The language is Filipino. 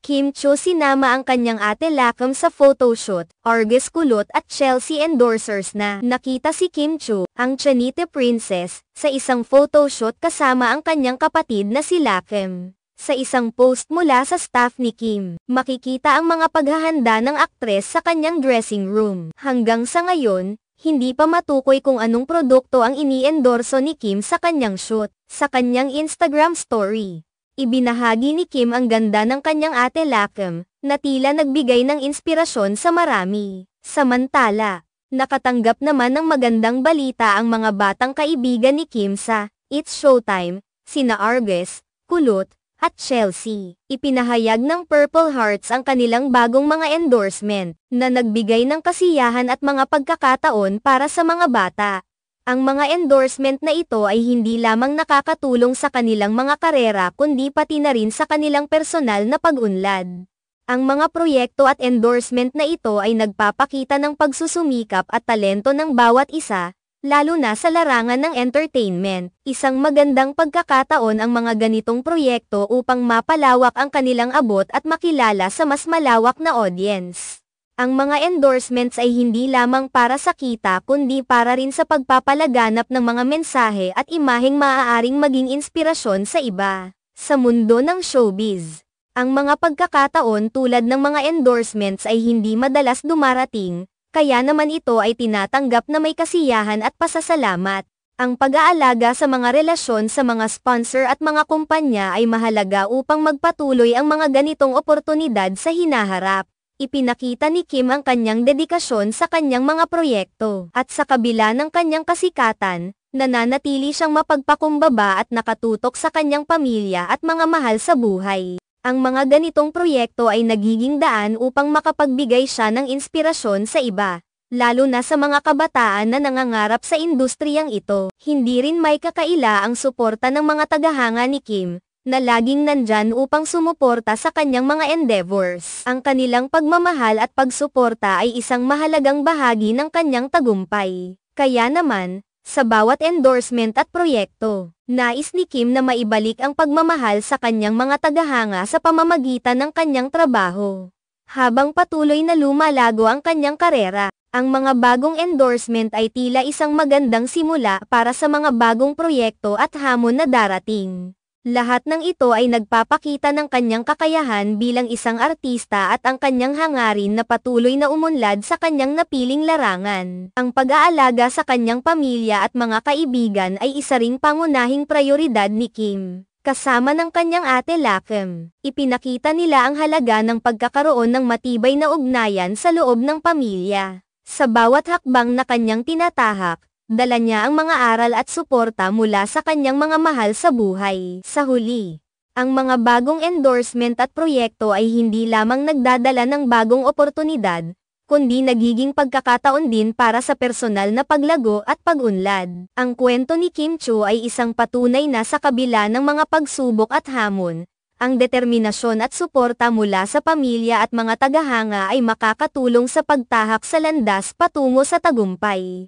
Kim Chiu sinama ang kanyang ate Lakem sa photoshoot. Argus kulot at Chelsea endorsers na. Nakita si Kim Chiu, ang Chanite princess, sa isang photoshoot kasama ang kanyang kapatid na si Lakem. Sa isang post mula sa staff ni Kim, makikita ang mga paghahanda ng aktres sa kanyang dressing room. Hanggang sa ngayon, hindi pa matukoy kung anong produkto ang iniendorso ni Kim sa kanyang shoot. Sa kanyang Instagram story, ibinahagi ni Kim ang ganda ng kanyang ate Lakem, na tila nagbigay ng inspirasyon sa marami. Samantala, nakatanggap naman ng magandang balita ang mga batang kaibigan ni Kim sa It's Showtime, sina Argus, Kulot, at Chelsea. Ipinahayag ng Purple Hearts ang kanilang bagong mga endorsement, na nagbigay ng kasiyahan at mga pagkakataon para sa mga bata. Ang mga endorsement na ito ay hindi lamang nakakatulong sa kanilang mga karera kundi pati na rin sa kanilang personal na pag-unlad. Ang mga proyekto at endorsement na ito ay nagpapakita ng pagsusumikap at talento ng bawat isa, lalo na sa larangan ng entertainment. Isang magandang pagkakataon ang mga ganitong proyekto upang mapalawak ang kanilang abot at makilala sa mas malawak na audience. Ang mga endorsements ay hindi lamang para sa kita kundi para rin sa pagpapalaganap ng mga mensahe at imaheng maaaring maging inspirasyon sa iba. Sa mundo ng showbiz, ang mga pagkakataon tulad ng mga endorsements ay hindi madalas dumarating, kaya naman ito ay tinatanggap na may kasiyahan at pasasalamat. Ang pag-aalaga sa mga relasyon sa mga sponsor at mga kumpanya ay mahalaga upang magpatuloy ang mga ganitong oportunidad sa hinaharap. Ipinakita ni Kim ang kanyang dedikasyon sa kanyang mga proyekto. At sa kabila ng kanyang kasikatan, nananatili siyang mapagpakumbaba at nakatutok sa kanyang pamilya at mga mahal sa buhay. Ang mga ganitong proyekto ay nagiging daan upang makapagbigay siya ng inspirasyon sa iba, lalo na sa mga kabataan na nangangarap sa industriyang ito. Hindi rin may kakaila ang suporta ng mga tagahanga ni Kim, na laging nandyan upang sumuporta sa kanyang mga endeavors. Ang kanilang pagmamahal at pagsuporta ay isang mahalagang bahagi ng kanyang tagumpay. Kaya naman, sa bawat endorsement at proyekto, nais ni Kim na maibalik ang pagmamahal sa kanyang mga tagahanga sa pamamagitan ng kanyang trabaho. Habang patuloy na lumalago ang kanyang karera, ang mga bagong endorsement ay tila isang magandang simula para sa mga bagong proyekto at hamon na darating. Lahat ng ito ay nagpapakita ng kanyang kakayahan bilang isang artista at ang kanyang hangarin na patuloy na umunlad sa kanyang napiling larangan. Ang pag-aalaga sa kanyang pamilya at mga kaibigan ay isa ring pangunahing prioridad ni Kim. Kasama ng kanyang ate Lakem, ipinakita nila ang halaga ng pagkakaroon ng matibay na ugnayan sa loob ng pamilya. Sa bawat hakbang na kanyang tinatahak, dala niya ang mga aral at suporta mula sa kanyang mga mahal sa buhay. Sa huli, ang mga bagong endorsement at proyekto ay hindi lamang nagdadala ng bagong oportunidad, kundi nagiging pagkakataon din para sa personal na paglago at pag-unlad. Ang kwento ni Kim Chiu ay isang patunay na sa kabila ng mga pagsubok at hamon, ang determinasyon at suporta mula sa pamilya at mga tagahanga ay makakatulong sa pagtahak sa landas patungo sa tagumpay.